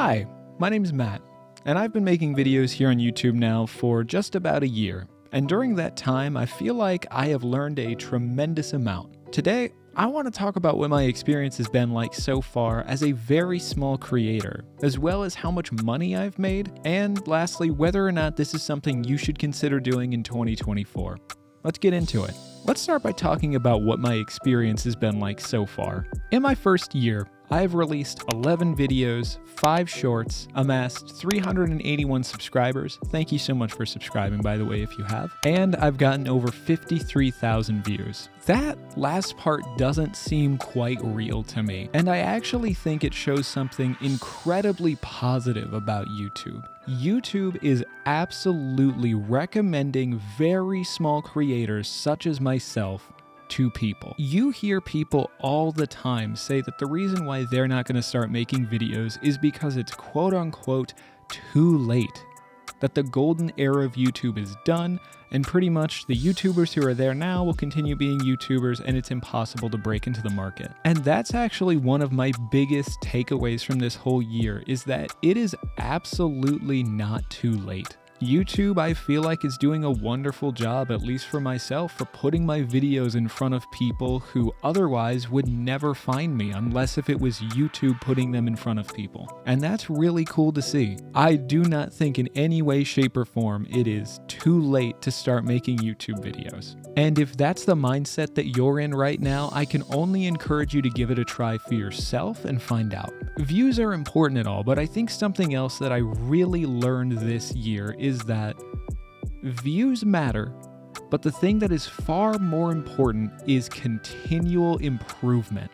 Hi, my name's Matt, and I've been making videos here on YouTube now for just about a year. And during that time, I feel like I have learned a tremendous amount. Today, I want to talk about what my experience has been like so far as a very small creator, as well as how much money I've made, and lastly, whether or not this is something you should consider doing in 2024. Let's get into it. Let's start by talking about what my experience has been like so far. In my first year, I have released 11 videos, 5 shorts, amassed 381 subscribers. Thank you so much for subscribing, by the way, if you have. And I've gotten over 53,000 views. That last part doesn't seem quite real to me, and I actually think it shows something incredibly positive about YouTube. YouTube is absolutely recommending very small creators such as myself to people. You hear people all the time say that the reason why they're not going to start making videos is because it's quote unquote too late. That the golden era of YouTube is done, and pretty much the YouTubers who are there now will continue being YouTubers, and it's impossible to break into the market. And that's actually one of my biggest takeaways from this whole year, is that it is absolutely not too late. YouTube, I feel like, is doing a wonderful job, at least for myself, for putting my videos in front of people who otherwise would never find me unless if it was YouTube putting them in front of people. And that's really cool to see. I do not think in any way, shape, or form it is too late to start making YouTube videos. And if that's the mindset that you're in right now, I can only encourage you to give it a try for yourself and find out. Views are important and all, but I think something else that I really learned this year is that views matter, but the thing that is far more important is continual improvement.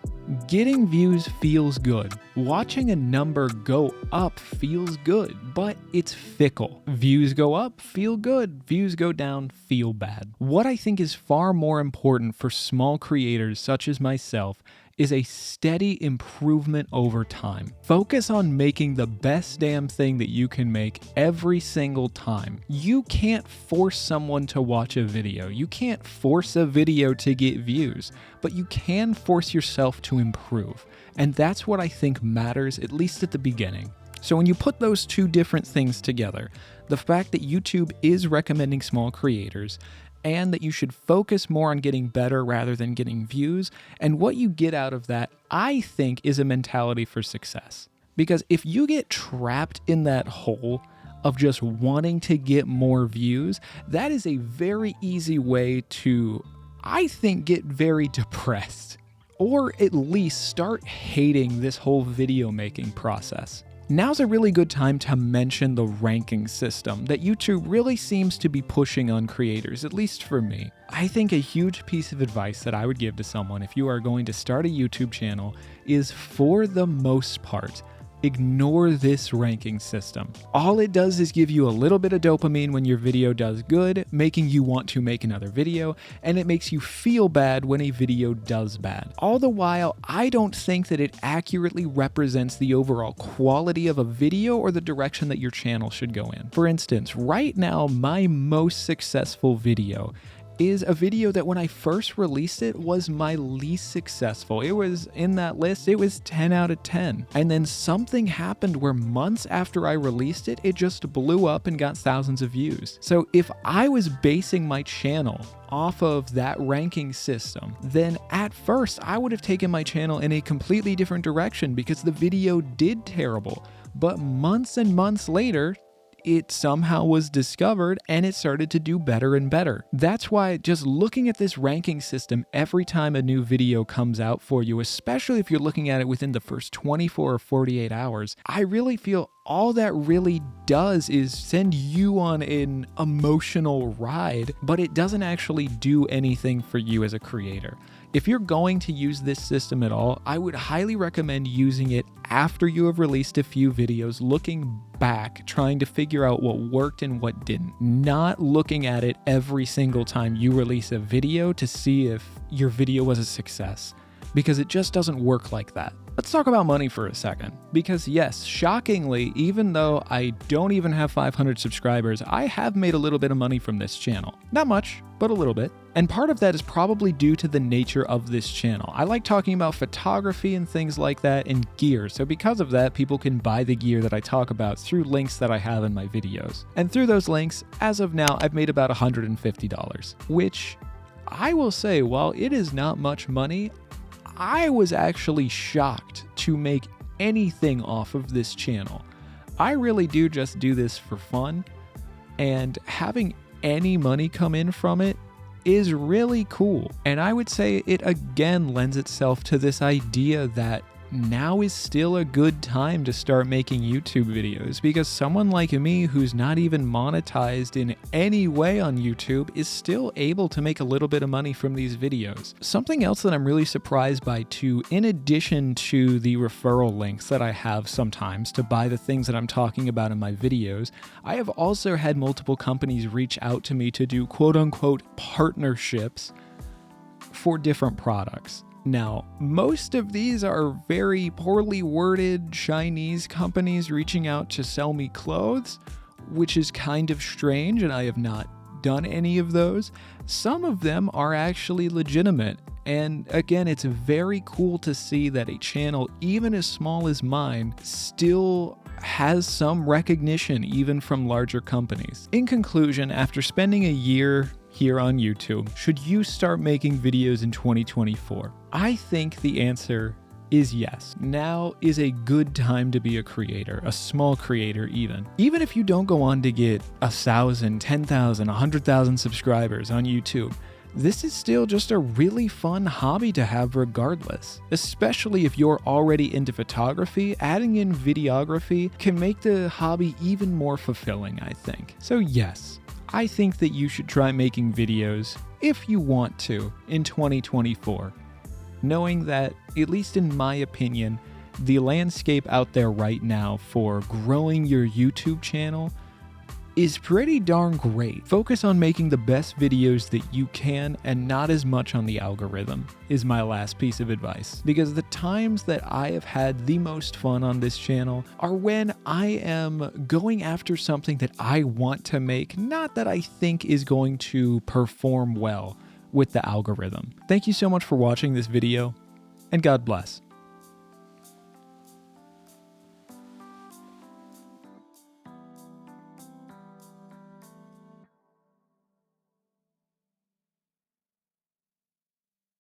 Getting views feels good. Watching a number go up feels good, but it's fickle. Views go up, feel good. Views go down, feel bad. What I think is far more important for small creators such as myself is a steady improvement over time. Focus on making the best damn thing that you can make every single time. You can't force someone to watch a video. You can't force a video to get views, but you can force yourself to improve. And that's what I think matters, at least at the beginning. So when you put those two different things together, the fact that YouTube is recommending small creators, and that you should focus more on getting better rather than getting views, and what you get out of that, I think, is a mentality for success. Because if you get trapped in that hole of just wanting to get more views, that is a very easy way to, I think, get very depressed, or at least start hating this whole video making process. Now's a really good time to mention the ranking system that YouTube really seems to be pushing on creators, at least for me. I think a huge piece of advice that I would give to someone if you are going to start a YouTube channel is, for the most part, ignore this ranking system. All it does is give you a little bit of dopamine when your video does good, making you want to make another video, and it makes you feel bad when a video does bad. All the while, I don't think that it accurately represents the overall quality of a video or the direction that your channel should go in. For instance, right now, my most successful video is a video that when I first released it was my least successful. It was in that list, it was 10 out of 10. And then something happened where months after I released it, it just blew up and got thousands of views. So if I was basing my channel off of that ranking system, then at first I would have taken my channel in a completely different direction because the video did terrible. But months and months later, it somehow was discovered and it started to do better and better. That's why just looking at this ranking system every time a new video comes out for you, especially if you're looking at it within the first 24 or 48 hours, I really feel all that really does is send you on an emotional ride, but it doesn't actually do anything for you as a creator. If you're going to use this system at all, I would highly recommend using it after you have released a few videos, looking back, trying to figure out what worked and what didn't. Not looking at it every single time you release a video to see if your video was a success, because it just doesn't work like that. Let's talk about money for a second, because yes, shockingly, even though I don't even have 500 subscribers, I have made a little bit of money from this channel. Not much, but a little bit. And part of that is probably due to the nature of this channel. I like talking about photography and things like that and gear, so because of that, people can buy the gear that I talk about through links that I have in my videos. And through those links, as of now, I've made about $150, which I will say, while it is not much money, I was actually shocked to make anything off of this channel. I really do just do this for fun, and having any money come in from it is really cool. And I would say it again lends itself to this idea that now is still a good time to start making YouTube videos, because someone like me who's not even monetized in any way on YouTube is still able to make a little bit of money from these videos. Something else that I'm really surprised by too, in addition to the referral links that I have sometimes to buy the things that I'm talking about in my videos, I have also had multiple companies reach out to me to do quote-unquote partnerships for different products. Now, most of these are very poorly worded Chinese companies reaching out to sell me clothes, which is kind of strange, and I have not done any of those. Some of them are actually legitimate, and again, it's very cool to see that a channel, even as small as mine, still has some recognition even from larger companies. In conclusion, after spending a year here on YouTube, should you start making videos in 2024? I think the answer is yes. Now is a good time to be a creator, a small creator even. Even if you don't go on to get 1,000, 10,000, 100,000 subscribers on YouTube, this is still just a really fun hobby to have regardless. Especially if you're already into photography, adding in videography can make the hobby even more fulfilling, I think. So yes, I think that you should try making videos, if you want to, in 2024. Knowing that, at least in my opinion, the landscape out there right now for growing your YouTube channel is pretty darn great. Focus on making the best videos that you can and not as much on the algorithm, is my last piece of advice. Because the times that I have had the most fun on this channel are when I am going after something that I want to make, not that I think is going to perform well with the algorithm. Thank you so much for watching this video, and God bless.